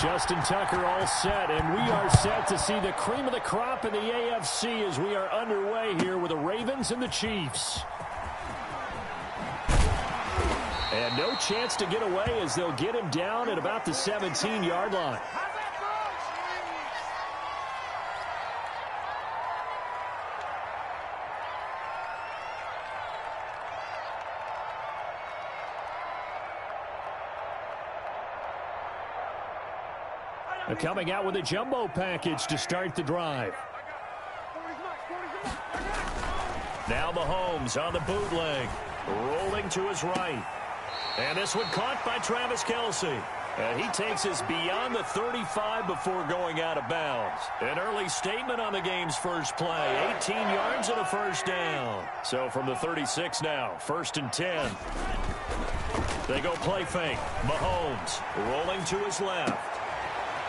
Justin Tucker all set, and we are set to see the cream of the crop in the AFC as we are underway here with the Ravens and the Chiefs. And no chance to get away as they'll get him down at about the 17-yard line. Coming out with a jumbo package to start the drive. Now Mahomes on the bootleg, rolling to his right. And this one caught by Travis Kelce. And he takes us beyond the 35 before going out of bounds. An early statement on the game's first play. 18 yards and a first down. So from the 36 now, 1st and 10. They go play fake. Mahomes rolling to his left.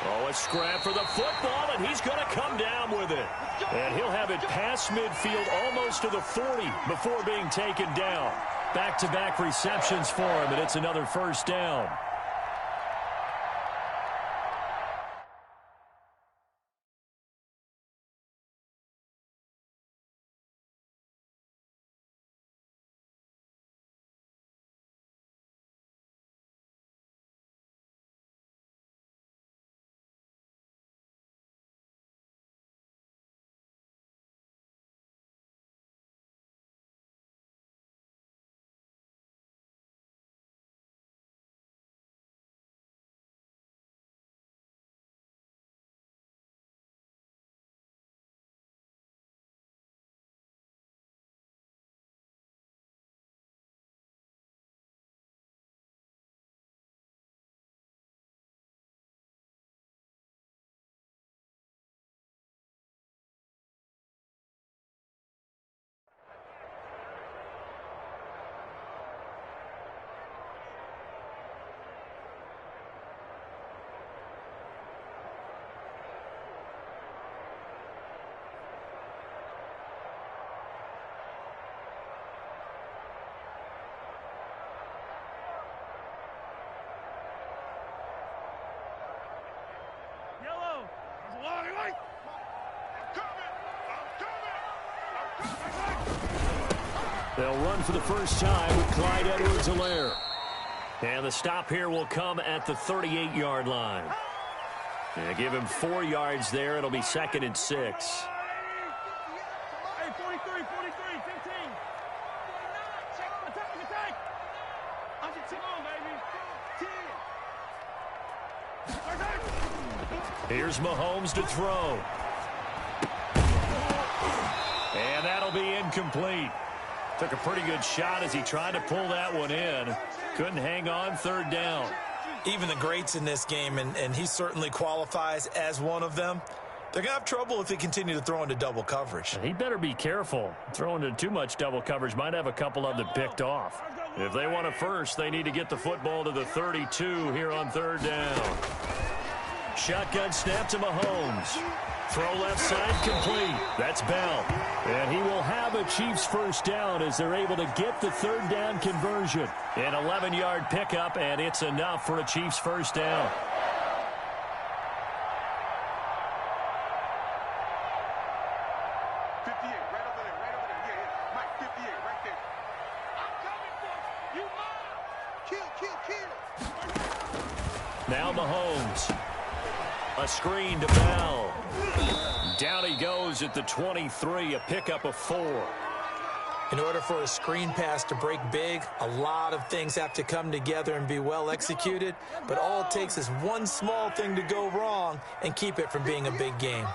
Oh, a scrap for the football, and he's going to come down with it. And he'll have it past midfield almost to the 40 before being taken down. Back-to-back receptions for him, and it's another first down. They'll run for the first time with Clyde Edwards-Helaire. And the stop here will come at the 38-yard line. And give him 4 yards there. It'll be 2nd and 6. Hey, 43, 15. Attack. I should take on, baby. 10. Here's Mahomes to throw. And that'll be incomplete. Took a pretty good shot as he tried to pull that one in. Couldn't hang on, 3rd down. Even the greats in this game, and he certainly qualifies as one of them, they're going to have trouble if they continue to throw into double coverage. He better be careful. Throwing into too much double coverage might have a couple of them picked off. If they want a first, they need to get the football to the 32 here on 3rd down. Shotgun snap to Mahomes. Throw left side complete. That's Bell. And he will have a Chiefs first down as they're able to get the 3rd down conversion. An 11-yard pickup, and it's enough for a Chiefs first down. Now Mahomes. A screen to Bell. Down he goes at the 23, a pickup of 4. In order for a screen pass to break big, a lot of things have to come together and be well executed, but all it takes is one small thing to go wrong and keep it from being a big game.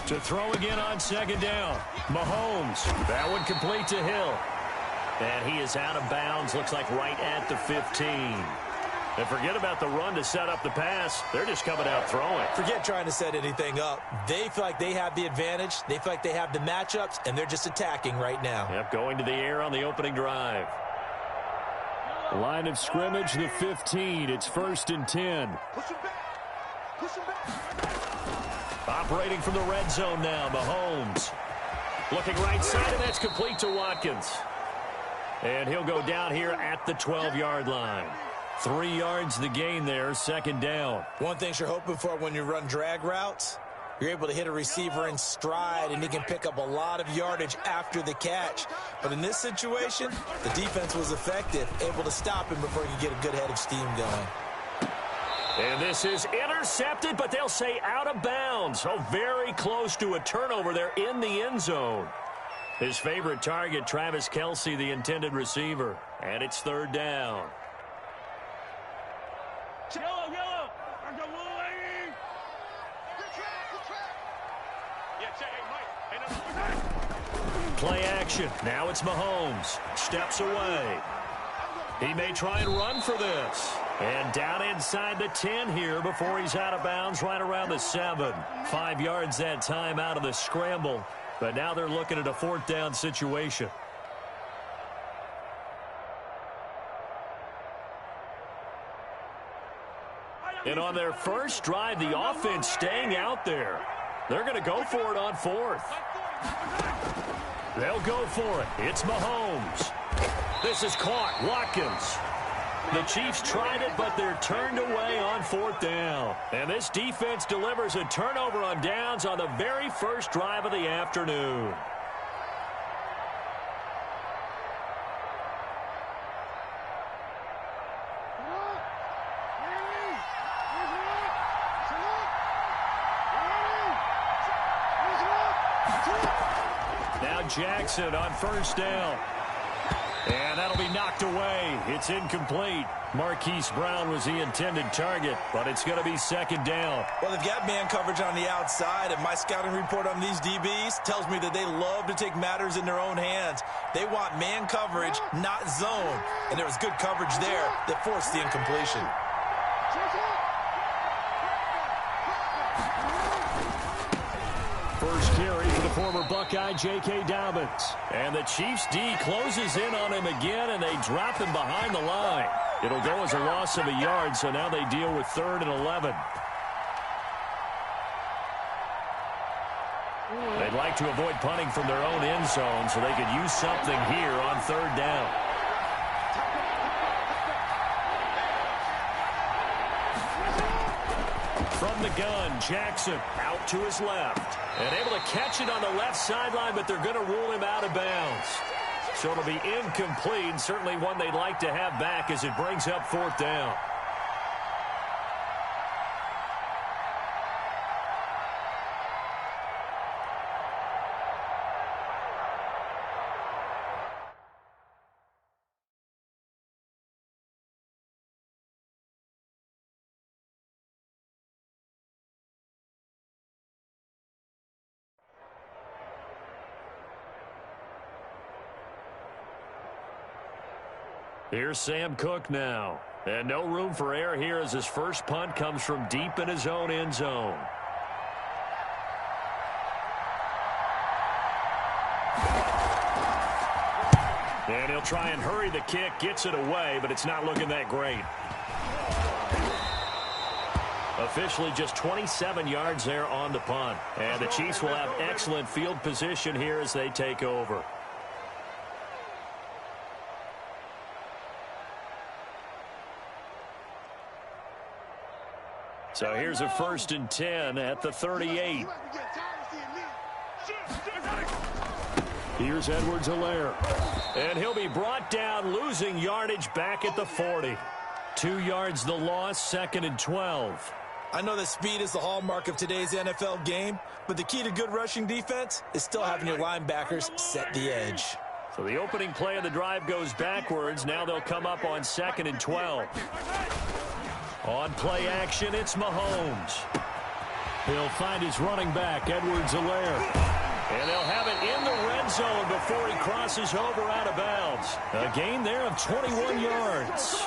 To throw again on 2nd down. Mahomes. That one complete to Hill. And he is out of bounds, looks like right at the 15. And forget about the run to set up the pass. They're just coming out throwing. Forget trying to set anything up. They feel like they have the advantage. They feel like they have the matchups, and they're just attacking right now. Yep, going to the air on the opening drive. Line of scrimmage, the 15. It's 1st and 10. Operating from the red zone now, Mahomes. Looking right side, and that's complete to Watkins. And he'll go down here at the 12-yard line. 3 yards the gain there, second down. One thing you're hoping for when you run drag routes, you're able to hit a receiver in stride, and he can pick up a lot of yardage after the catch. But in this situation, the defense was effective, able to stop him before he could get a good head of steam going. And this is intercepted, but they'll say out of bounds. So very close to a turnover there in the end zone. His favorite target, Travis Kelce, the intended receiver. And it's third down. Yellow, yellow. I'm the blue lady. Good track. Yeah, check. Hey, Mike. Play action. Now it's Mahomes. Steps away. He may try and run for this. And down inside the 10 here before he's out of bounds right around the 7. 5 yards that time out of the scramble. But now they're looking at a fourth down situation. And on their first drive, the offense staying out there. They're going to go for it on fourth. They'll go for it. It's Mahomes. This is caught. Watkins. The Chiefs tried it, but they're turned away on fourth down. And this defense delivers a turnover on downs on the very first drive of the afternoon. Now Jackson on first down. And that'll be knocked away. It's incomplete. Marquise Brown was the intended target, but it's going to be second down. Well, they've got man coverage on the outside, and my scouting report on these DBs tells me that they love to take matters in their own hands. They want man coverage, not zone. And there was good coverage there that forced the incompletion. First carry for the former Buckeye, J.K. Dobbins. And the Chiefs' D closes in on him again, and they drop him behind the line. It'll go as a loss of a yard, so now they deal with 3rd and 11. They'd like to avoid punting from their own end zone so they could use something here on 3rd down. From the gun, Jackson out to his left. And able to catch it on the left sideline, but they're going to rule him out of bounds. So it'll be incomplete, certainly one they'd like to have back as it brings up 4th down. Here's Sam Cook now. And no room for error here as his first punt comes from deep in his own end zone. And he'll try and hurry the kick, gets it away, but it's not looking that great. Officially just 27 yards there on the punt. And the Chiefs will have excellent field position here as they take over. So here's a 1st and 10 at the 38. Here's Edwards-Helaire. And he'll be brought down, losing yardage back at the 40. 2 yards the loss, 2nd and 12. I know that speed is the hallmark of today's NFL game, but the key to good rushing defense is still having your linebackers set the edge. So the opening play of the drive goes backwards. Now they'll come up on 2nd and 12. On play action, it's Mahomes. He'll find his running back, Edwards-Helaire. And they'll have it in the red zone before he crosses over out of bounds. A gain there of 21 yards.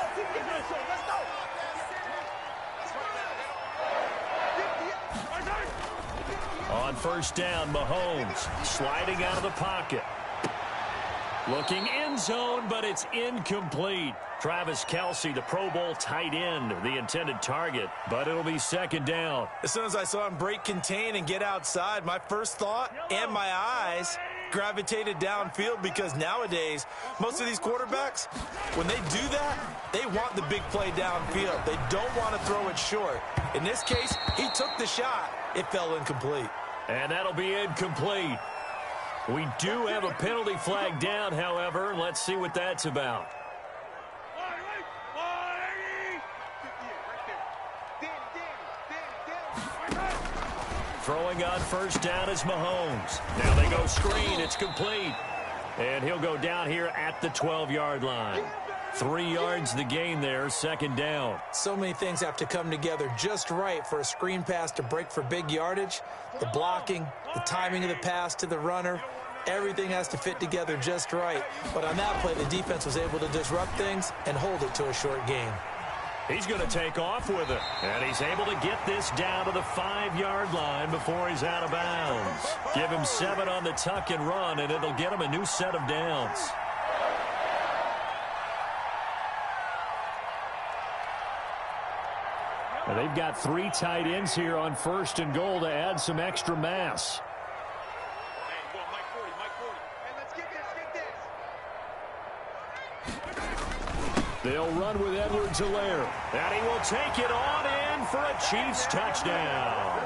On first down, Mahomes sliding out of the pocket. Looking end zone, but it's incomplete. Travis Kelce, the Pro Bowl tight end, the intended target, but it'll be second down. As soon as I saw him break contain and get outside, my first thought and my eyes gravitated downfield, because nowadays, most of these quarterbacks, when they do that, they want the big play downfield. They don't want to throw it short. In this case, he took the shot. It fell incomplete. And that'll be incomplete. We do have a penalty flag down, however. Let's see what that's about. Throwing on first down is Mahomes. Now they go screen. It's complete. And he'll go down here at the 12-yard line. 3 yards the gain there, second down. So many things have to come together just right for a screen pass to break for big yardage. The blocking, the timing of the pass to the runner, everything has to fit together just right. But on that play, the defense was able to disrupt things and hold it to a short gain. He's going to take off with it. And he's able to get this down to the 5-yard line before he's out of bounds. Give him 7 on the tuck and run, and it'll get him a new set of downs. And they've got 3 tight ends here on first and goal to add some extra mass. They'll run with Edwards-Helaire. And he will take it on in for a Chiefs touchdown.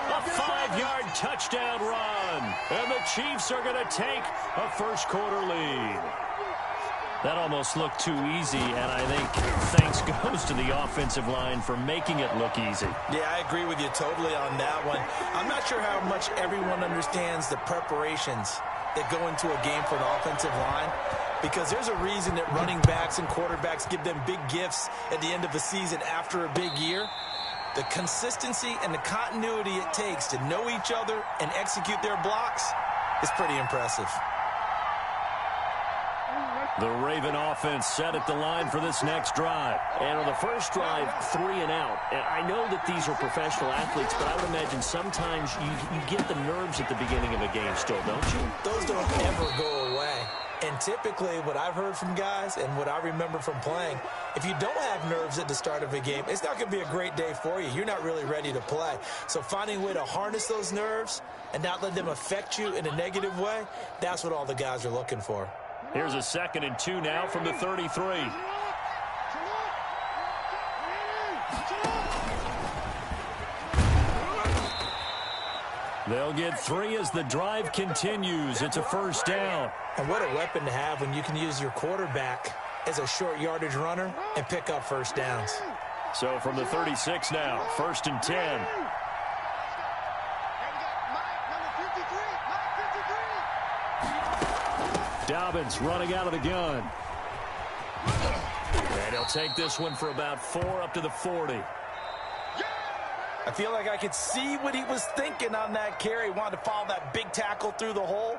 A 5-yard touchdown run. And the Chiefs are going to take a first-quarter lead. That almost looked too easy, and I think thanks goes to the offensive line for making it look easy. Yeah, I agree with you totally on that one. I'm not sure how much everyone understands the preparations that go into a game for an offensive line, because there's a reason that running backs and quarterbacks give them big gifts at the end of the season after a big year. The consistency and the continuity it takes to know each other and execute their blocks is pretty impressive. The Raven offense set at the line for this next drive. And on the first drive, 3 and out. And I know that these are professional athletes, but I would imagine sometimes you get the nerves at the beginning of a game still, don't you? Those don't ever go away. And typically what I've heard from guys and what I remember from playing, if you don't have nerves at the start of a game, it's not going to be a great day for you. You're not really ready to play. So finding a way to harness those nerves and not let them affect you in a negative way, that's what all the guys are looking for. Here's a 2nd and 2 now from the 33. They'll get 3 as the drive continues. It's a first down. And what a weapon to have when you can use your quarterback as a short yardage runner and pick up first downs. So from the 36 now, 1st and 10. Dobbins running out of the gun. And he'll take this one for about 4 up to the 40. I feel like I could see what he was thinking on that carry. Wanted to follow that big tackle through the hole.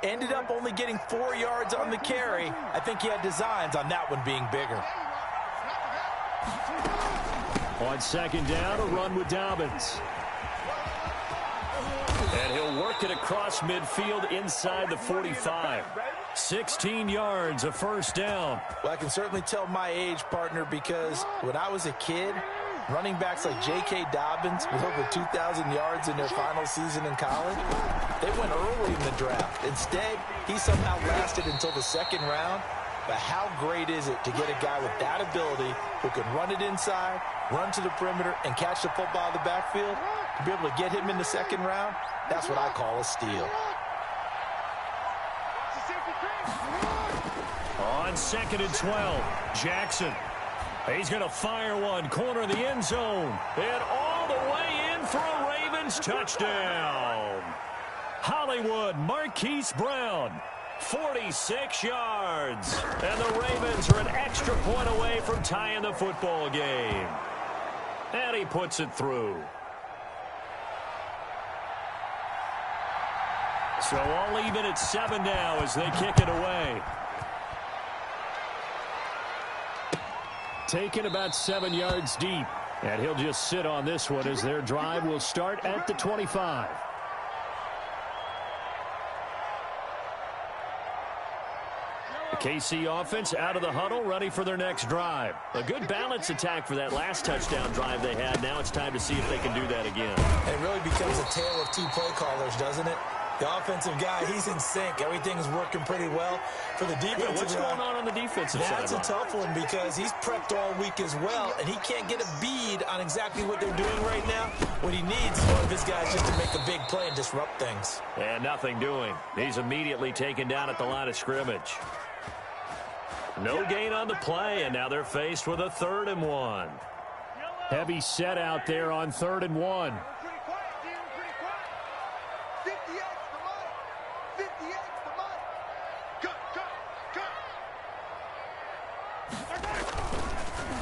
Ended up only getting 4 yards on the carry. I think he had designs on that one being bigger. On 2nd down, a run with Dobbins. And he'll work it across midfield inside the 45. 16 yards, a first down. Well, I can certainly tell my age, partner, because when I was a kid, running backs like J.K. Dobbins with over 2,000 yards in their final season in college, they went early in the draft. Instead, he somehow lasted until the 2nd round. But how great is it to get a guy with that ability who can run it inside, run to the perimeter, and catch the football in the backfield? To be able to get him in the 2nd round, that's what I call a steal. On 2nd and 12, Jackson. He's going to fire one, corner of the end zone. And all the way in for a Ravens touchdown. Hollywood Marquise Brown, 46 yards. And the Ravens are an extra point away from tying the football game. And he puts it through. So all even at 7 now as they kick it away. Taken about 7 yards deep. And he'll just sit on this one as their drive will start at the 25. KC offense out of the huddle, ready for their next drive. A good balance attack for that last touchdown drive they had. Now it's time to see if they can do that again. It really becomes a tale of two play callers, doesn't it? The offensive guy, he's in sync. Everything's working pretty well. For the defensive What's going on the defensive side? That's a tough one because he's prepped all week as well, and he can't get a bead on exactly what they're doing right now. What he needs is one of his guys just to make a big play and disrupt things. And nothing doing. He's immediately taken down at the line of scrimmage. No gain on the play, and now they're faced with a 3rd and 1. Heavy set out there on 3rd and 1.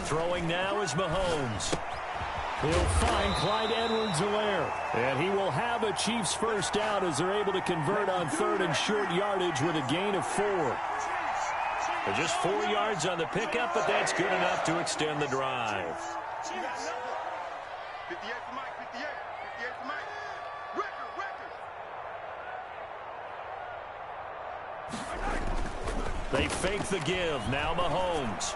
Throwing now is Mahomes. He'll find Clyde Edwards-Helaire. And he will have a Chiefs first down as they're able to convert on 3rd and short yardage with a gain of 4. They're just 4 yards on the pickup, but that's good enough to extend the drive. 58 for Mike, 58 for Mike. Record. They fake the give. Now Mahomes.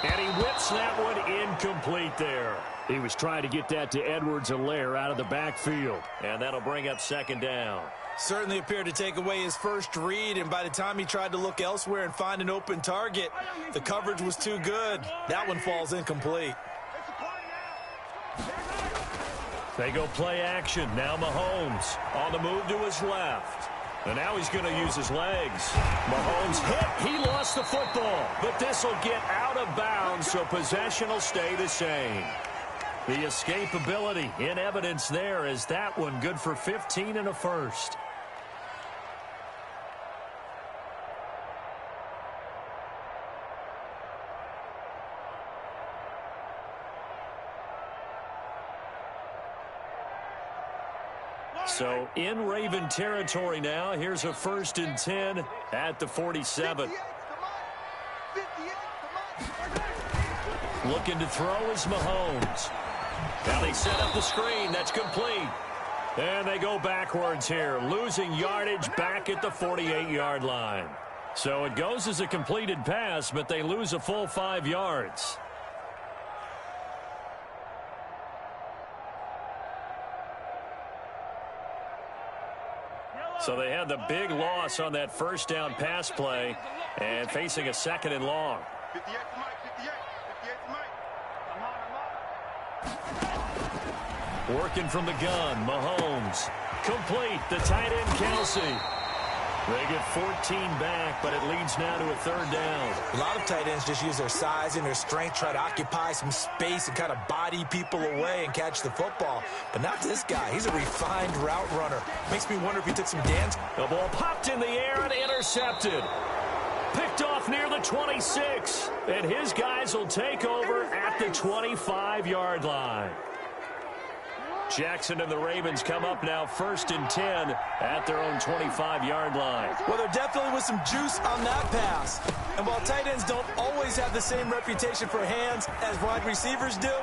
And he whips that one incomplete there. He was trying to get that to Edwards-Helaire out of the backfield. And that'll bring up 2nd down. Certainly appeared to take away his first read, and by the time he tried to look elsewhere and find an open target, the coverage was too good. That one falls incomplete. They go play action. Now Mahomes on the move to his left. And now he's going to use his legs. Mahomes hit. He lost the football. But this will get out of bounds, so possession will stay the same. The escapability in evidence there is that one good for 15 and a first. So in Raven territory now. Here's a 1st and 10 at the 47. Looking to throw is Mahomes. Now they set up the screen. That's complete. And they go backwards here, losing yardage back at the 48-yard line. So it goes as a completed pass, but they lose a full 5 yards. So they had the big loss on that first down pass play and facing a 2nd and long. 58 for Mike, 58 for Mike. Working from the gun, Mahomes. Complete, the tight end, Kelsey. They get 14 back, but it leads now to a 3rd down. A lot of tight ends just use their size and their strength, try to occupy some space and kind of body people away and catch the football. But not this guy. He's a refined route runner. Makes me wonder if he took some dance. The ball popped in the air and intercepted. Picked off near the 26. And his guys will take over at the 25-yard line. Jackson and the Ravens come up now 1st and 10 at their own 25-yard line. Well, there definitely was some juice on that pass. And while tight ends don't always have the same reputation for hands as wide receivers do,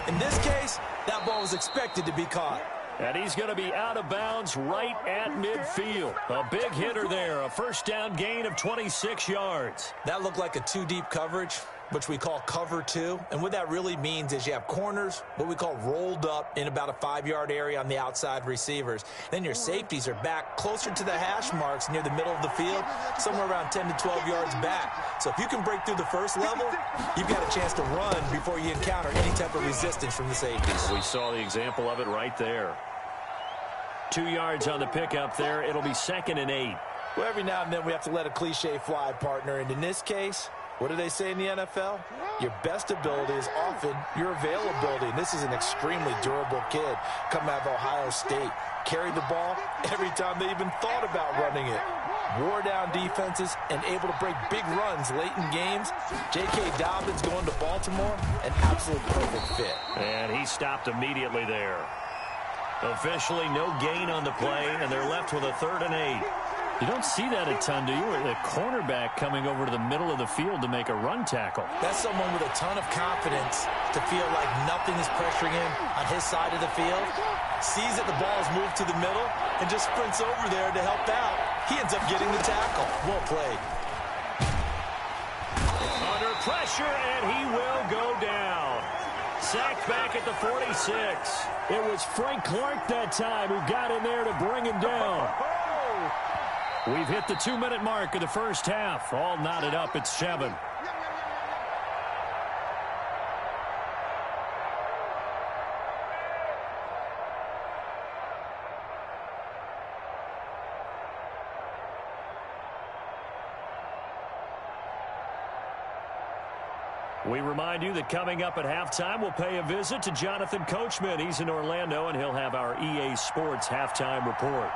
in this case, that ball was expected to be caught. And he's going to be out of bounds right at midfield. A big hitter there, a 1st down gain of 26 yards. That looked like a 2-deep coverage, which we call cover 2. And what that really means is you have corners, what we call rolled up in about a 5-yard area on the outside receivers. Then your safeties are back closer to the hash marks near the middle of the field, somewhere around 10 to 12 yards back. So if you can break through the first level, you've got a chance to run before you encounter any type of resistance from the safeties. We saw the example of it right there. 2 yards on the pickup there. It'll be 2nd and 8. Well, every now and then we have to let a cliche fly, partner. And in this case, what do they say in the NFL? Your best ability is often your availability. And this is an extremely durable kid coming out of Ohio State. Carried the ball every time they even thought about running it. Wore down defenses and able to break big runs late in games. J.K. Dobbins going to Baltimore, an absolute perfect fit. And he stopped immediately there. Officially no gain on the play, and they're left with a 3rd and 8. You don't see that a ton, do you? A cornerback coming over to the middle of the field to make a run tackle. That's someone with a ton of confidence to feel like nothing is pressuring him on his side of the field. Sees that the ball is moved to the middle and just sprints over there to help out. He ends up getting the tackle. Well played. pressure, and he will go down. Sacked back at the 46. It was Frank Clark that time who got in there to bring him down. We've hit the 2-minute mark of the first half. All knotted up at 7. We remind you that coming up at halftime, we'll pay a visit to Jonathan Coachman. He's in Orlando, and he'll have our EA Sports halftime report.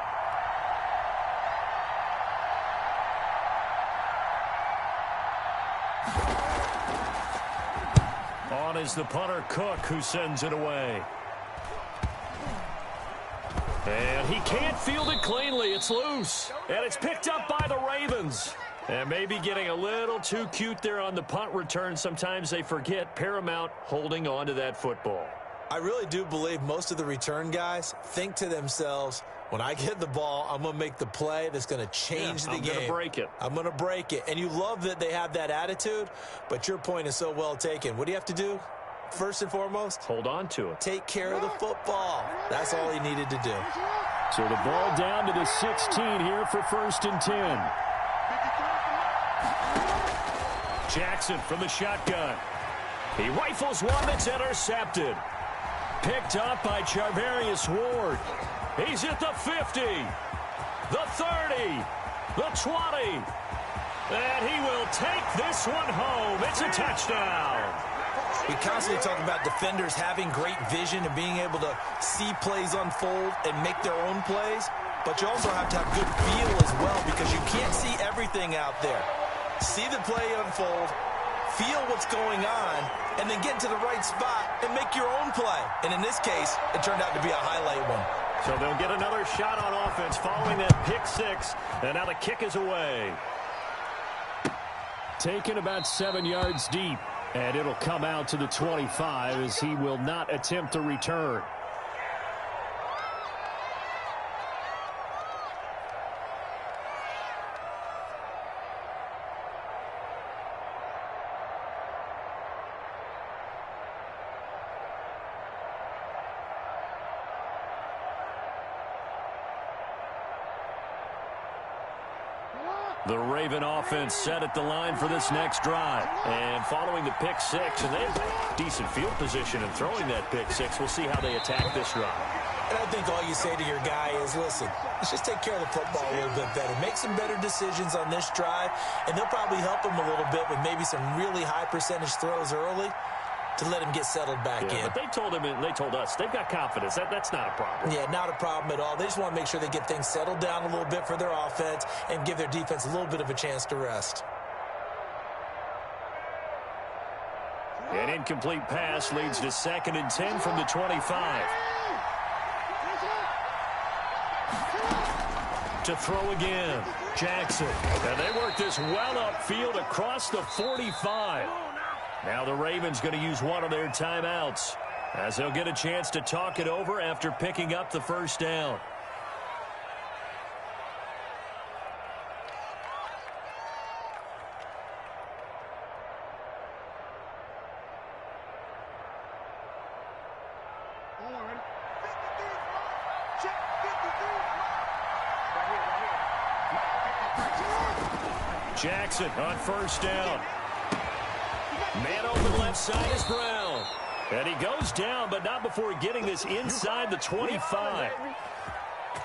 On is the punter, Cook, who sends it away. And he can't field it cleanly. It's loose. And it's picked up by the Ravens. And maybe getting a little too cute there on the punt return. Sometimes they forget Paramount holding on to that football. I really do believe most of the return guys think to themselves, when I get the ball, I'm going to make the play that's going to change the game. I'm going to break it. I'm going to break it. And you love that they have that attitude, but your point is so well taken. What do you have to do? First and foremost, hold on to it. Take care of the football. That's all he needed to do. So the ball down to the 16 here for 1st and 10. Jackson from the shotgun. He rifles one that's intercepted. Picked up by Charvarius Ward. He's at the 50, the 30, the 20. And he will take this one home. It's a touchdown. We constantly talk about defenders having great vision and being able to see plays unfold and make their own plays. But you also have to have good feel as well, because you can't see everything out there. See the play unfold, feel what's going on, and then get into the right spot and make your own play. And in this case, it turned out to be a highlight one. So they'll get another shot on offense following that pick 6. And now the kick is away. Taken about 7 yards deep. And it'll come out to the 25 as he will not attempt a return. The Raven offense set at the line for this next drive. And following the pick 6, and they have decent field position in throwing that pick 6. We'll see how they attack this drive. And I think all you say to your guy is, listen, let's just take care of the football a little bit better. Make some better decisions on this drive, and they'll probably help him a little bit with maybe some really high percentage throws early to let him get settled back in. But they told him, and they told us, they've got confidence. That's not a problem. Yeah, not a problem at all. They just want to make sure they get things settled down a little bit for their offense and give their defense a little bit of a chance to rest. An incomplete pass leads to 2nd and 10 from the 25. To throw again, Jackson. And they work this well upfield across the 45. Now the Ravens going to use one of their timeouts as they'll get a chance to talk it over after picking up the first down. Jackson on first down. Man open left side is Brown. And he goes down, but not before getting this inside the 25.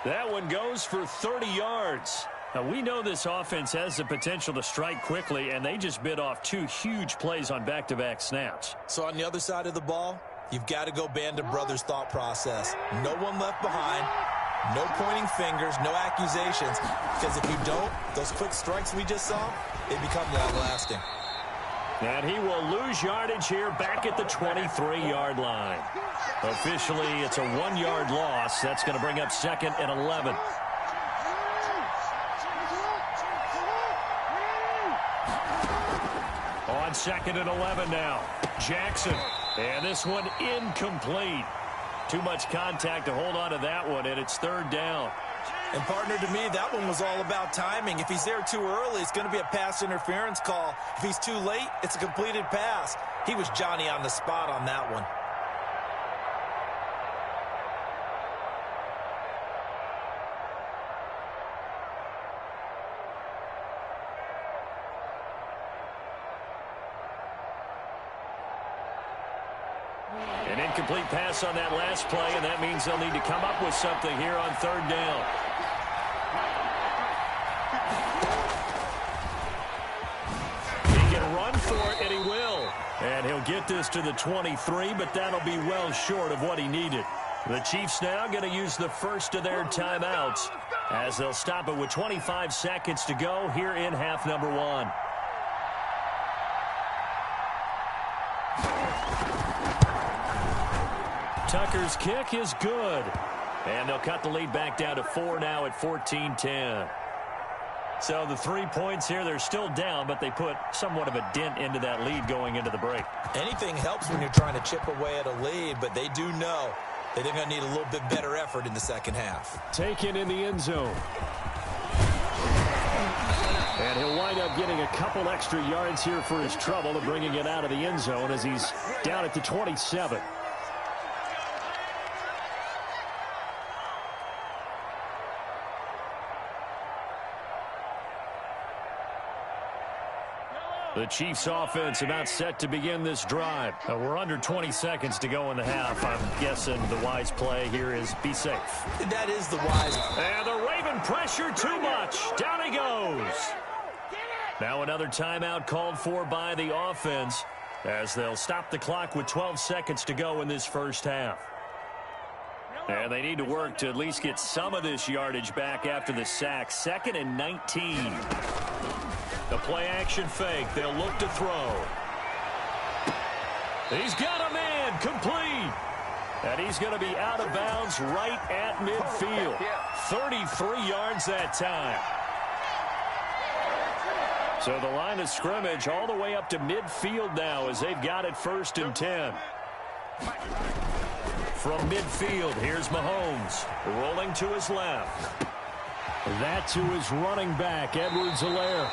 That one goes for 30 yards. Now, we know this offense has the potential to strike quickly, and they just bit off 2 huge plays on back-to-back snaps. So on the other side of the ball, you've got to go Band of Brothers thought process. No one left behind. No pointing fingers, no accusations, because if you don't, those quick strikes we just saw, they become long-lasting. And he will lose yardage here back at the 23-yard line. Officially, it's a 1-yard loss. That's going to bring up 2nd and 11. On 2nd and 11 now. Jackson. And this one incomplete. Too much contact to hold on to that one, and it's 3rd down. And, partner, to me, that one was all about timing. If he's there too early, it's going to be a pass interference call. If he's too late, it's a completed pass. He was Johnny on the spot on that one. An incomplete pass on that last play, and that means they'll need to come up with something here on third down. He can run for it, and he will. And he'll get this to the 23, but that'll be well short of what he needed. The Chiefs now going to use the first of their timeouts as they'll stop it with 25 seconds to go here in half number one. Tucker's kick is good. And they'll cut the lead back down to 4 now at 14-10. So the 3 points here, they're still down, but they put somewhat of a dent into that lead going into the break. Anything helps when you're trying to chip away at a lead, but they do know that they're going to need a little bit better effort in the second half. Taken in the end zone. And he'll wind up getting a couple extra yards here for his trouble of bringing it out of the end zone as he's down at the 27. The Chiefs offense about set to begin this drive. We're under 20 seconds to go in the half. I'm guessing the wise play here is be safe. That is the wise. And the Raven pressure too much. Down he goes. Now another timeout called for by the offense as they'll stop the clock with 12 seconds to go in this first half. And they need to work to at least get some of this yardage back after the sack. 2nd and 19. The play-action fake. They'll look to throw. He's got a man complete. And he's going to be out of bounds right at midfield. 33 yards that time. So the line of scrimmage all the way up to midfield now as they've got it 1st and 10. From midfield, here's Mahomes. Rolling to his left. That to his running back, Edwards-Helaire.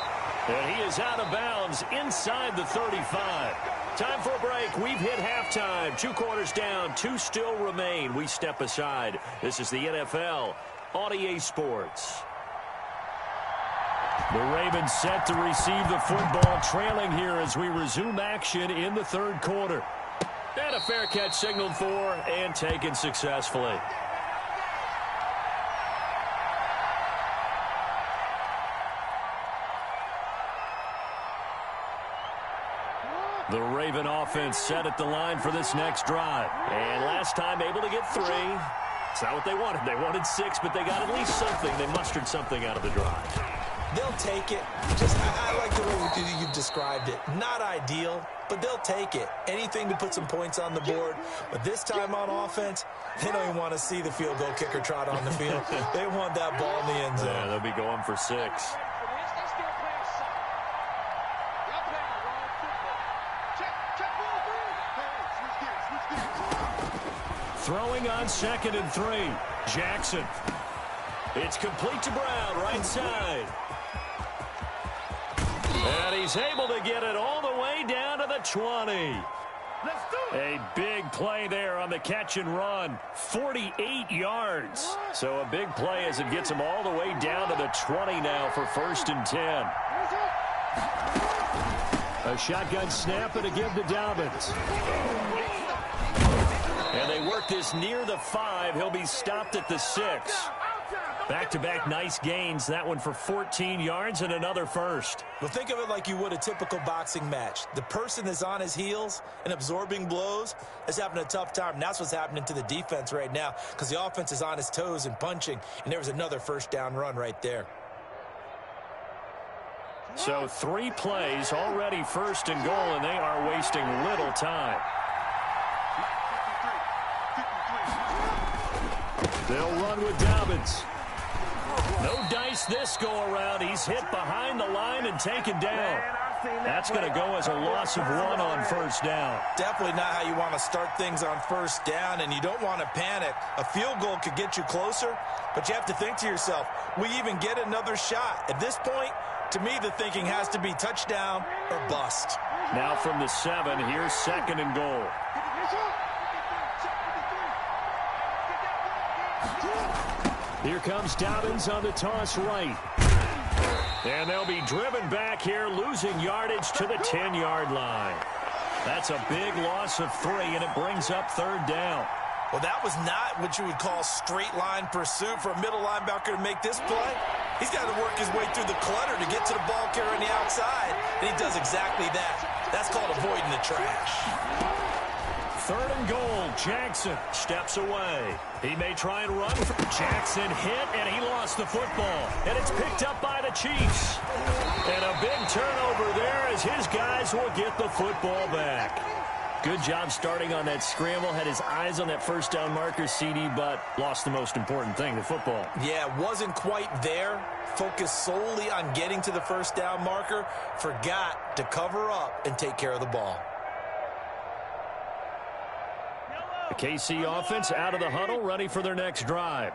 And he is out of bounds inside the 35. Time for a break. We've hit halftime. 2 quarters down. 2 still remain. We step aside. This is the NFL on EA Sports. The Ravens set to receive the football, trailing here as we resume action in the 3rd quarter. And a fair catch signaled for and taken successfully. The Raven offense set at the line for this next drive. And last time able to get 3. It's not what they wanted. They wanted 6, but they got at least something. They mustered something out of the drive. They'll take it. I like the way you've described it. Not ideal, but they'll take it. Anything to put some points on the board. But this time on offense, they don't even want to see the field goal kicker trot on the field. They want that ball in the end zone. Yeah, they'll be going for 6. Throwing on 2nd and 3. Jackson. It's complete to Brown, right side. And he's able to get it all the way down to the 20. A big play there on the catch and run. 48 yards. So a big play as it gets him all the way down to the 20 now for 1st and 10. A shotgun snap and a give to Dobbins. And they work this near the 5. He'll be stopped at the 6. Back-to-back nice gains. That one for 14 yards and another first. Well, think of it like you would a typical boxing match. The person that's on his heels and absorbing blows is having a tough time. And that's what's happening to the defense right now because the offense is on his toes and punching. And there was another 1st down run right there. So 3 plays already 1st and goal, and they are wasting little time. They'll run with Dobbins. No dice this go around. He's hit behind the line and taken down. That's going to go as a loss of 1 on first down. Definitely not how you want to start things on first down, and you don't want to panic. A field goal could get you closer, but you have to think to yourself, we even get another shot. At this point, to me, the thinking has to be touchdown or bust. Now from the 7, here's 2nd and goal. Here comes Dobbins on the toss right. And they'll be driven back here, losing yardage to the 10-yard line. That's a big loss of 3, and it brings up 3rd down. Well, that was not what you would call straight line pursuit for a middle linebacker to make this play. He's got to work his way through the clutter to get to the ball carrier on the outside, and he does exactly that. That's called avoiding the trash. 3rd and goal. Jackson steps away. He may try and run. Jackson hit, and he lost the football. And it's picked up by the Chiefs. And a big turnover there as his guys will get the football back. Good job starting on that scramble. Had his eyes on that first down marker, CD, but lost the most important thing, the football. Yeah, wasn't quite there. Focused solely on getting to the first down marker. Forgot to cover up and take care of the ball. The KC offense out of the huddle, ready for their next drive.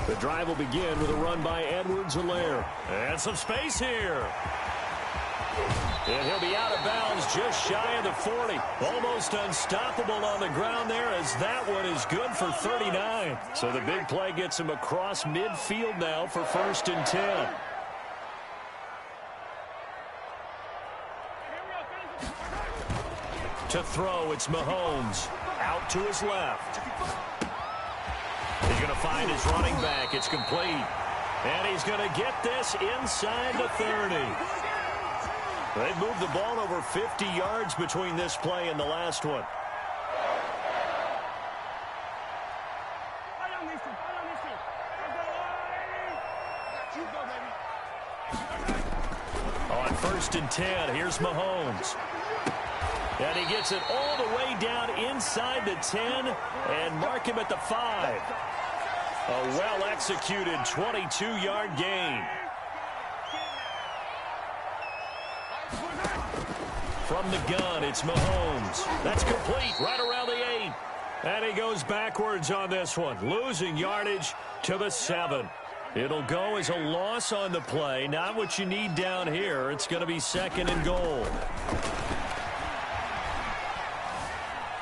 The drive will begin with a run by Edwards-Helaire. And some space here. And he'll be out of bounds just shy of the 40. Almost unstoppable on the ground there as that one is good for 39. So the big play gets him across midfield now for 1st and 10. To throw, it's Mahomes. Out to his left. He's going to find his running back. It's complete. And he's going to get this inside the 30. They've moved the ball over 50 yards between this play and the last one. On 1st and 10, here's Mahomes. And he gets it all the way down inside the 10 and mark him at the 5. A well-executed 22-yard gain. From the gun, it's Mahomes. That's complete right around the 8. And he goes backwards on this one, losing yardage to the 7. It'll go as a loss on the play. Not what you need down here. It's going to be 2nd and goal.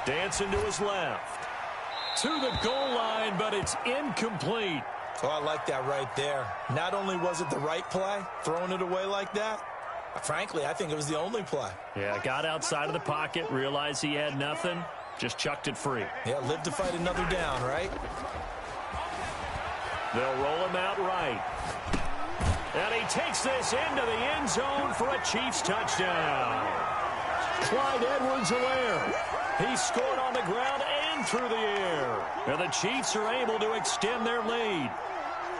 Dancing to his left. To the goal line, but it's incomplete. Oh, I like that right there. Not only was it the right play, throwing it away like that, frankly, I think it was the only play. Yeah, got outside of the pocket, realized he had nothing, just chucked it free. Yeah, lived to fight another down, right? They'll roll him out right. And he takes this into the end zone for a Chiefs touchdown. Clyde Edwards-Helaire. He scored on the ground and through the air. And the Chiefs are able to extend their lead.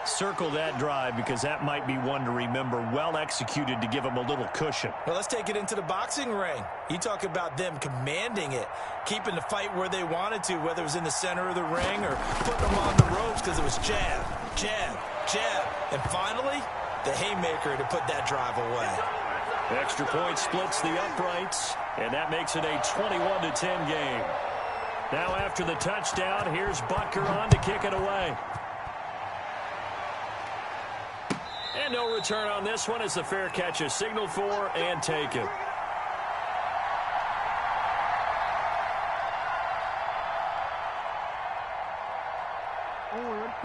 Circle that drive because that might be one to remember. Well executed to give them a little cushion. Well, let's take it into the boxing ring. You talk about them commanding it, keeping the fight where they wanted to, whether it was in the center of the ring or putting them on the ropes because it was jab, jab, jab. And finally, the haymaker to put that drive away. Extra point splits the uprights, and that makes it a 21-10 game. Now after the touchdown, here's Butker on to kick it away. And no return on this one as the fair catch is signaled for and taken.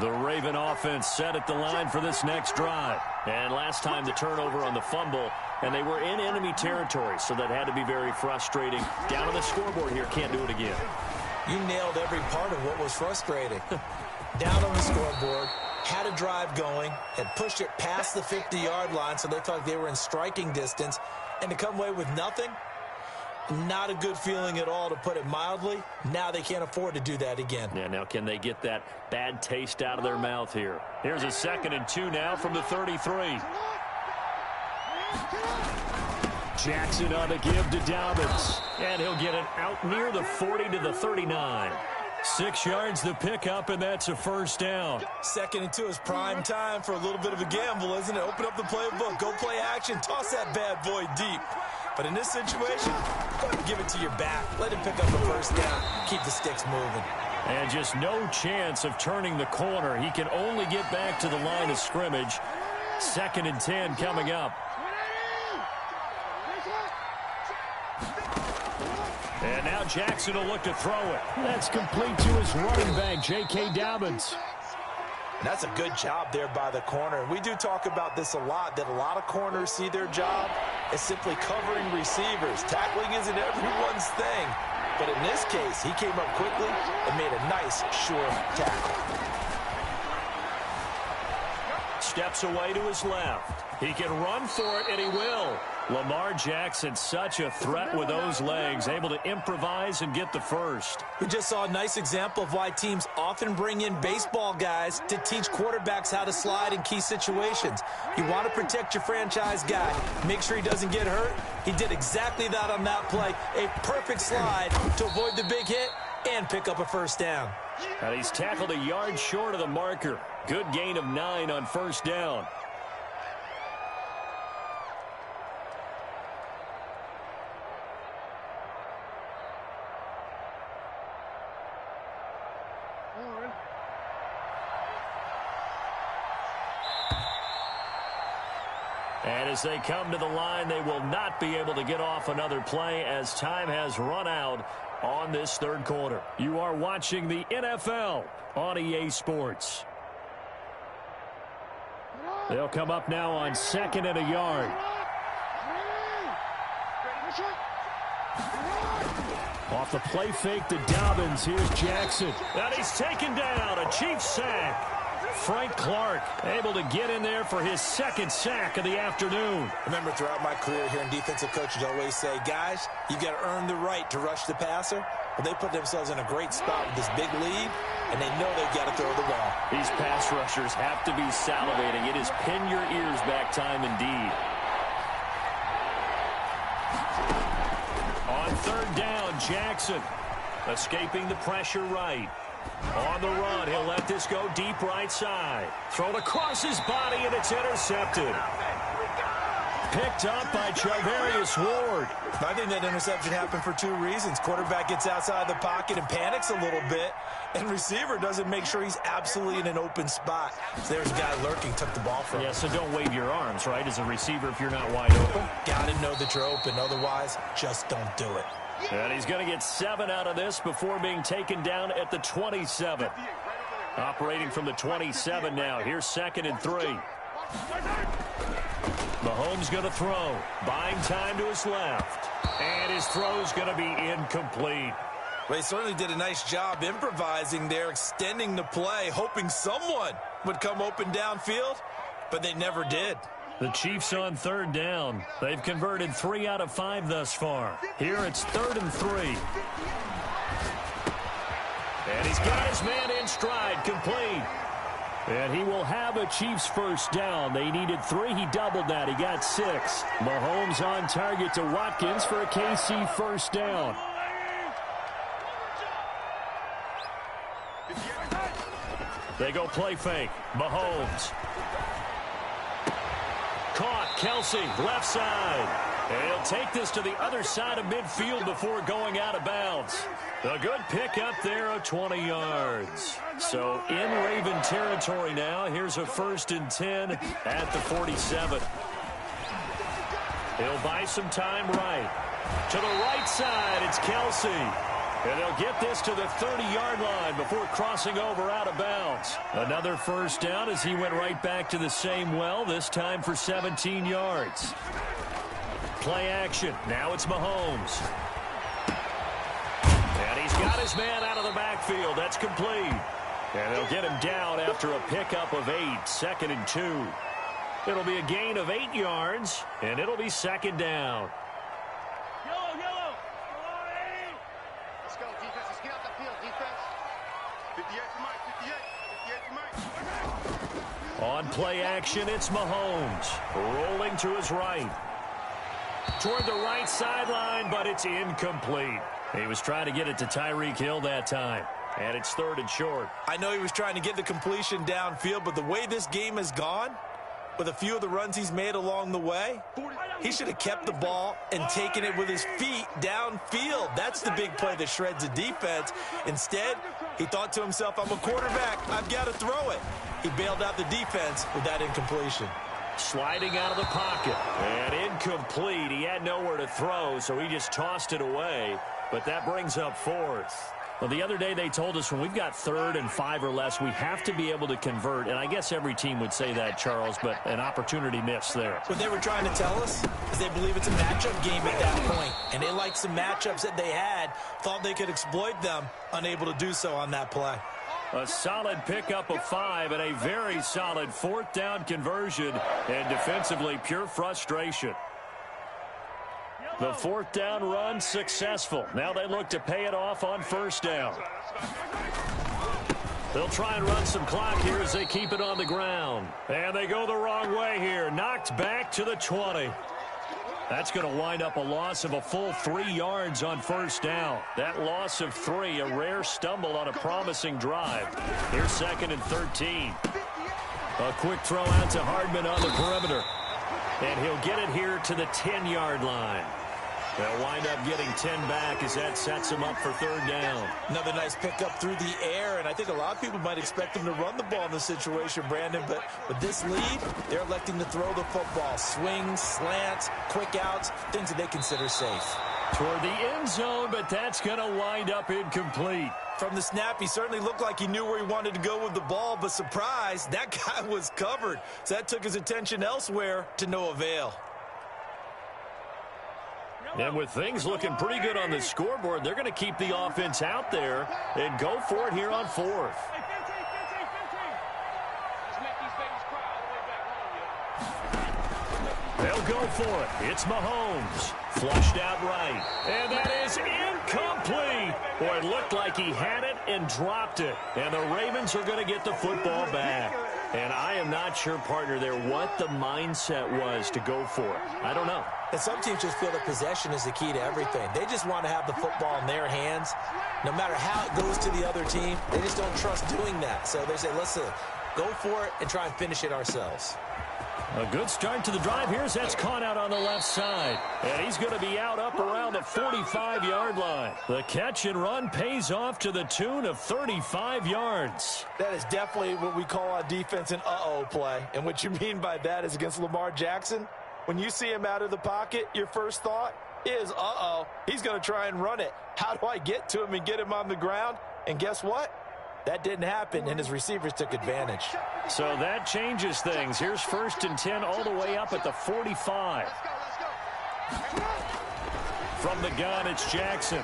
The Raven offense set at the line for this next drive. And last time the turnover on the fumble, and they were in enemy territory, so that had to be very frustrating. Down on the scoreboard here, can't do it again. You nailed every part of what was frustrating. Down on the scoreboard, had a drive going, had pushed it past the 50-yard line so they felt like they were in striking distance, and to come away with nothing, not a good feeling at all, to put it mildly. Now they can't afford to do that again. Yeah, now can they get that bad taste out of their mouth here? Here's a 2nd and 2 now from the 33. Jackson on the give to Dobbins. And he'll get it out near the 40 to the 39. 6 yards the pickup, and that's a first down. Second and 2 is prime time for a little bit of a gamble, isn't it? Open up the playbook, go play action, toss that bad boy deep. But in this situation, go ahead and give it to your back. Let him pick up the first down. Keep the sticks moving. And just no chance of turning the corner. He can only get back to the line of scrimmage. 2nd and 10 coming up. And now Jackson will look to throw it. That's complete to his running back, J.K. Dobbins. And that's a good job there by the corner. And we do talk about this a lot, that a lot of corners see their job as simply covering receivers. Tackling isn't everyone's thing. But in this case, he came up quickly and made a nice, sure tackle. Steps away to his left. He can run for it, and he will. Lamar Jackson, such a threat with those legs, able to improvise and get the first. We just saw a nice example of why teams often bring in baseball guys to teach quarterbacks how to slide in key situations. You want to protect your franchise guy. Make sure he doesn't get hurt. He did exactly that on that play. A perfect slide to avoid the big hit and pick up a first down. And he's tackled a yard short of the marker. Good gain of 9 on first down. And as they come to the line, they will not be able to get off another play as time has run out on this third quarter. You are watching the NFL on EA Sports. They'll come up now on 2nd and a yard. Off the play fake to Dobbins. Here's Jackson. And he's taken down. A Chiefs sack. Frank Clark able to get in there for his 2nd sack of the afternoon. Remember, throughout my career here in defensive coaches always say, guys, you've got to earn the right to rush the passer. Well, they put themselves in a great spot with this big lead, and they know they've got to throw the ball. These pass rushers have to be salivating. It is pin your ears back time indeed. On 3rd down, Jackson escaping the pressure right. On the run, he'll let this go deep right side. Thrown across his body, and it's intercepted. Picked up by Charvarius Ward. I think that interception happened for 2 reasons. Quarterback gets outside the pocket and panics a little bit, and receiver doesn't make sure he's absolutely in an open spot. So there's a guy lurking, took the ball from him. Yeah, so don't wave your arms, right, as a receiver if you're not wide open. Got to know that you're open. Otherwise, just don't do it. And he's going to get 7 out of this before being taken down at the 27. Operating from the 27 now. Here's 2nd and 3. Mahomes going to throw. Buying time to his left. And his throw's going to be incomplete. Well, he certainly did a nice job improvising there, extending the play, hoping someone would come open downfield, but they never did. The Chiefs on 3rd down. They've converted 3 out of 5 thus far. Here it's 3rd and 3. And he's got his man in stride, complete. And he will have a Chiefs first down. They needed 3. He doubled that. He got 6. Mahomes on target to Watkins for a KC first down. They go play fake. Mahomes. Caught. Kelsey, left side. And he'll take this to the other side of midfield before going out of bounds. A good pickup there of 20 yards. So in Raven territory now. Here's a 1st and 10 at the 47. He'll buy some time right. To the right side, it's Kelsey. And they'll get this to the 30-yard line before crossing over out of bounds. Another first down as he went right back to the same well, this time for 17 yards. Play action. Now it's Mahomes. And he's got his man out of the backfield. That's complete. And they'll get him down after a pickup of 8, 2nd and 2. It'll be a gain of 8 yards, and it'll be 2nd down. Yellow. Let's go, defense. Let's get out the field, defense. 58 to Mike. 58 to Mike. On play action, it's Mahomes. Rolling to his right. Toward the right sideline, but it's incomplete. He was trying to get it to Tyreek Hill that time. And it's 3rd and short. I know he was trying to get the completion downfield, but the way this game has gone, with a few of the runs he's made along the way, he should have kept the ball and taken it with his feet downfield. That's the big play that shreds the defense. Instead, he thought to himself, I'm a quarterback. I've got to throw it. He bailed out the defense with that incompletion. Sliding out of the pocket. And incomplete. He had nowhere to throw, so he just tossed it away. But that brings up 4th. Well, the other day they told us when we've got 3rd and 5 or less, we have to be able to convert. And I guess every team would say that, Charles, but an opportunity missed there. What they were trying to tell us is they believe it's a matchup game at that point. And they liked some matchups that they had, thought they could exploit them, unable to do so on that play. A solid pickup of 5 and a very solid 4th down conversion. And defensively, pure frustration. The 4th down run successful. Now they look to pay it off on 1st down. They'll try and run some clock here as they keep it on the ground. And they go the wrong way here. Knocked back to the 20. That's going to wind up a loss of a full 3 yards on 1st down. That loss of 3, a rare stumble on a promising drive. Here's 2nd and 13. A quick throw out to Hardman on the perimeter. And he'll get it here to the 10-yard line. They'll wind up getting 10 back as that sets him up for 3rd down. Another nice pickup through the air, and I think a lot of people might expect them to run the ball in this situation, Brandon, but with this lead, they're electing to throw the football. Swings, slants, quick outs, things that they consider safe. Toward the end zone, but that's going to wind up incomplete. From the snap, he certainly looked like he knew where he wanted to go with the ball, but surprise, that guy was covered. So that took his attention elsewhere to no avail. And with things looking pretty good on the scoreboard, they're going to keep the offense out there and go for it here on 4th. They'll go for it. It's Mahomes. Flushed out right. And that is incomplete. Boy, it looked like he had it and dropped it. And the Ravens are going to get the football back. And I am not sure, partner, there what the mindset was to go for it. I don't know. And some teams just feel that possession is the key to everything. They just want to have the football in their hands. No matter how it goes to the other team, they just don't trust doing that. So they say, listen, go for it and try and finish it ourselves. A good start to the drive here as that's caught out on the left side. And he's going to be out up around the 45-yard line. The catch and run pays off to the tune of 35 yards. That is definitely what we call on defense an uh-oh play. And what you mean by that is against Lamar Jackson, when you see him out of the pocket, your first thought is, uh-oh, he's going to try and run it. How do I get to him and get him on the ground? And guess what? That didn't happen, and his receivers took advantage. So that changes things. Here's 1st and 10 all the way up at the 45. From the gun, it's Jackson.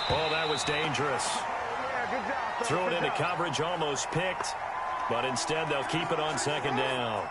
Oh, that was dangerous. Threw it into coverage, almost picked. But instead, they'll keep it on 2nd down.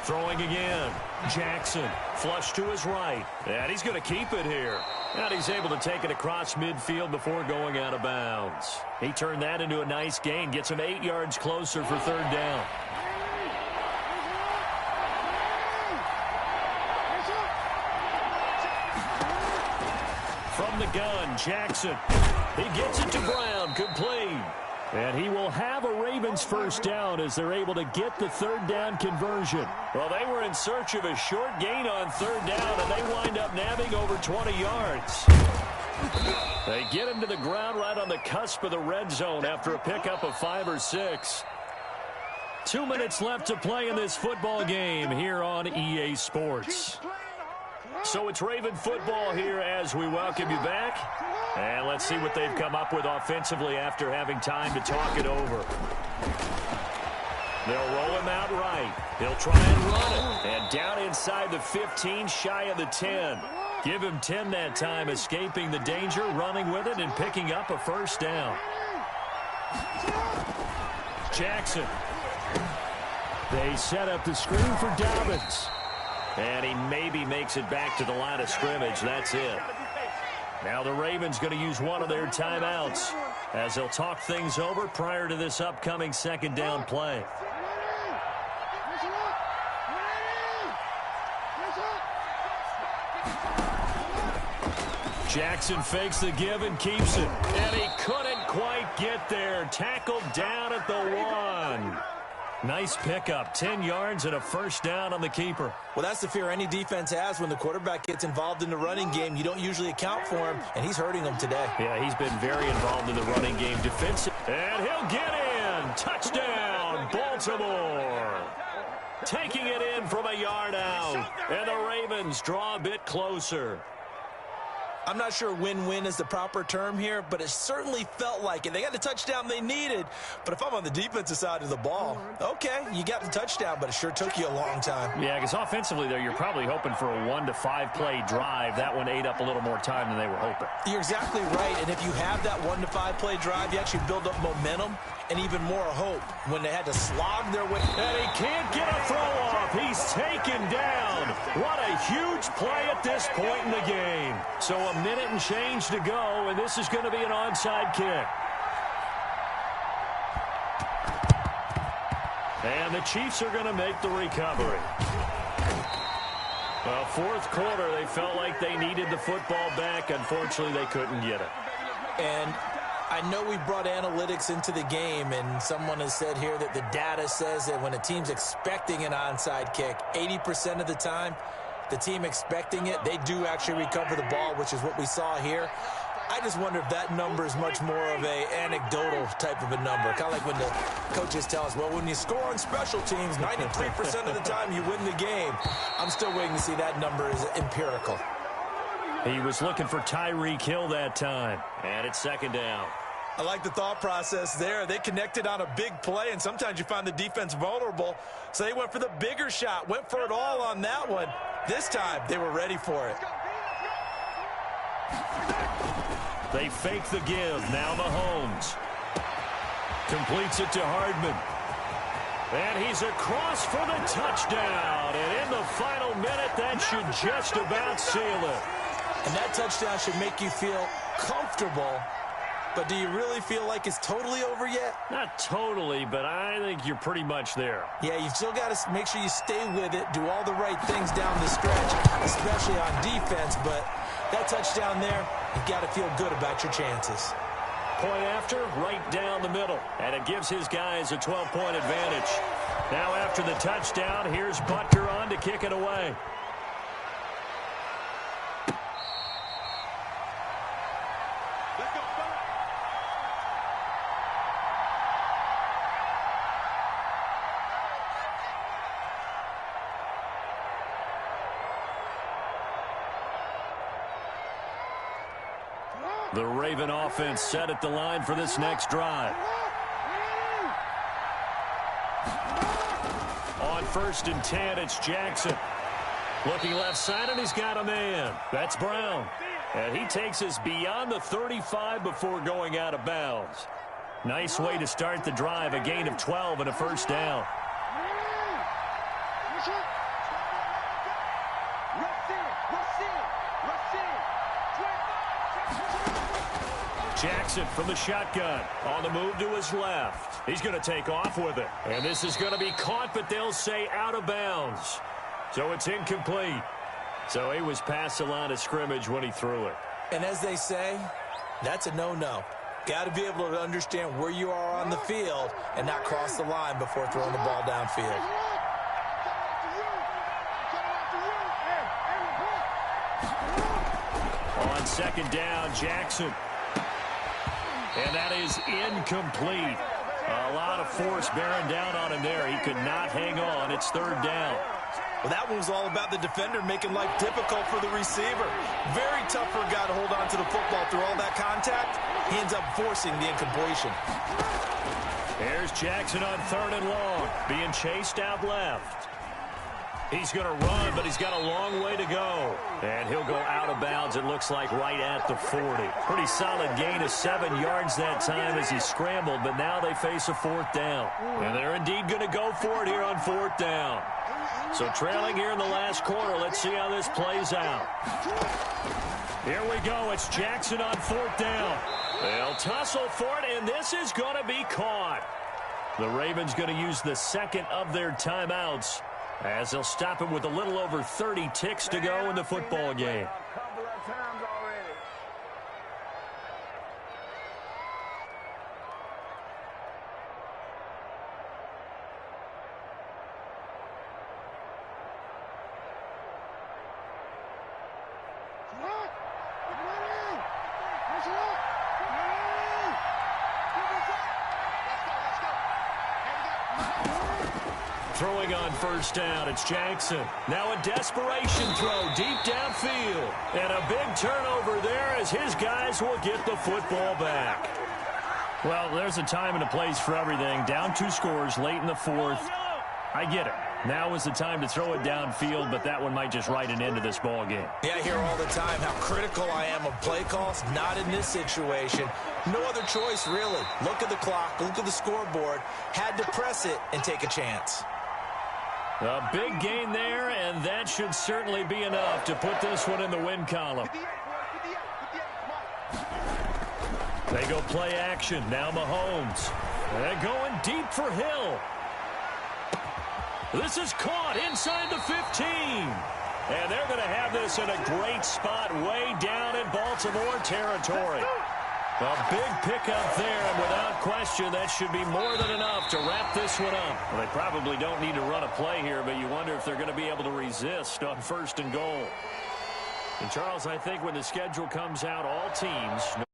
Throwing again. Jackson, flush to his right. And he's going to keep it here. And he's able to take it across midfield before going out of bounds. He turned that into a nice gain. Gets him 8 yards closer for 3rd down. From the gun, Jackson. He gets it to Brown, complete. And he will have a Ravens 1st down as they're able to get the 3rd down conversion. Well, they were in search of a short gain on 3rd down, and they wind up nabbing over 20 yards. They get him to the ground right on the cusp of the red zone after a pickup of 5 or 6. 2 minutes left to play in this football game here on EA Sports. So it's Raven football here as we welcome you back. And let's see what they've come up with offensively after having time to talk it over. They'll roll him out right. He'll try and run it. And down inside the 15, shy of the 10. Give him 10 that time, escaping the danger, running with it, and picking up a 1st down. Jackson. They set up the screen for Dobbins. And he maybe makes it back to the line of scrimmage. That's it. Now the Ravens going to use one of their timeouts as they'll talk things over prior to this upcoming second down play. Jackson fakes the give and keeps it. And he couldn't quite get there. Tackled down at the 1. Nice pickup. 10 yards and a first down on the keeper. Well, that's the fear any defense has when the quarterback gets involved in the running game. You don't usually account for him, and he's hurting them today. Yeah, he's been very involved in the running game. Defensive. And he'll get in. Touchdown, Baltimore. Taking it in from a yard out. And the Ravens draw a bit closer. I'm not sure win-win is the proper term here, but it certainly felt like it. They got the touchdown they needed, but if I'm on the defensive side of the ball, okay, you got the touchdown, but it sure took you a long time. Yeah, because offensively, though, you're probably hoping for a 1 to 5 play drive. That one ate up a little more time than they were hoping. You're exactly right, and if you have that 1 to 5 play drive, you actually build up momentum and even more hope when they had to slog their way. And he can't get a throw off. He's taken down. What a huge play at this point in the game. So a minute and change to go, and this is going to be an onside kick. And the Chiefs are going to make the recovery. Well, fourth quarter, they felt like they needed the football back. Unfortunately, they couldn't get it. And I know we brought analytics into the game, and someone has said here that the data says that when a team's expecting an onside kick, 80% of the time, the team expecting it, they do actually recover the ball, which is what we saw here. I just wonder if that number is much more of a anecdotal type of a number. Kind of like when the coaches tell us, well, when you score on special teams, 93% of the time you win the game. I'm still waiting to see that number is empirical. He was looking for Tyreek Hill that time. And it's second down. I like the thought process there. They connected on a big play, and sometimes you find the defense vulnerable. So they went for the bigger shot, went for it all on that one. This time, they were ready for it. They fake the give. Now Mahomes completes it to Hardman. And he's across for the touchdown. And in the final minute, that should just about seal it. And that touchdown should make you feel comfortable. But do you really feel like it's totally over yet? Not totally, but I think you're pretty much there. Yeah, you've still got to make sure you stay with it, do all the right things down the stretch, especially on defense. But that touchdown there, you've got to feel good about your chances. Point after, right down the middle. And it gives his guys a 12-point advantage. Now after the touchdown, here's Butker on to kick it away. The Raven offense set at the line for this next drive. On 1st and 10, it's Jackson. Looking left side, and he's got a man. That's Brown. And he takes us beyond the 35 before going out of bounds. Nice way to start the drive, a gain of 12 and a first down. Jackson from the shotgun. On the move to his left. He's going to take off with it. And this is going to be caught, but they'll say out of bounds. So it's incomplete. So he was past the line of scrimmage when he threw it. And as they say, that's a no-no. Got to be able to understand where you are on the field and not cross the line before throwing the ball downfield. On second down, Jackson. And that is incomplete. A lot of force bearing down on him there. He could not hang on. It's third down. Well, that one was all about the defender making life difficult for the receiver. Very tough for a guy to hold on to the football through all that contact. He ends up forcing the incompletion. There's Jackson on 3rd and long. Being chased out left. He's going to run, but he's got a long way to go. And he'll go out of bounds, it looks like, right at the 40. Pretty solid gain of 7 yards that time as he scrambled, but now they face a 4th down. And they're indeed going to go for it here on 4th down. So trailing here in the last quarter. Let's see how this plays out. Here we go. It's Jackson on 4th down. They'll tussle for it, and this is going to be caught. The Ravens going to use the second of their timeouts as they'll stop it with a little over 30 ticks to go in the football game. Throwing on 1st down, it's Jackson. Now a desperation throw deep downfield. And a big turnover there as his guys will get the football back. Well, there's a time and a place for everything. Down 2 scores late in the 4th. I get it. Now is the time to throw it downfield, but that one might just write an end to this ball game. Yeah, I hear all the time how critical I am of play calls. Not in this situation. No other choice, really. Look at the clock, look at the scoreboard. Had to press it and take a chance. A big gain there, and that should certainly be enough to put this one in the win column. They go play action. Now Mahomes. They're going deep for Hill. This is caught inside the 15. And they're going to have this in a great spot way down in Baltimore territory. A big pickup there, and without question, that should be more than enough to wrap this one up. Well, they probably don't need to run a play here, but you wonder if they're going to be able to resist on 1st and goal. And, Charles, I think when the schedule comes out, all teams...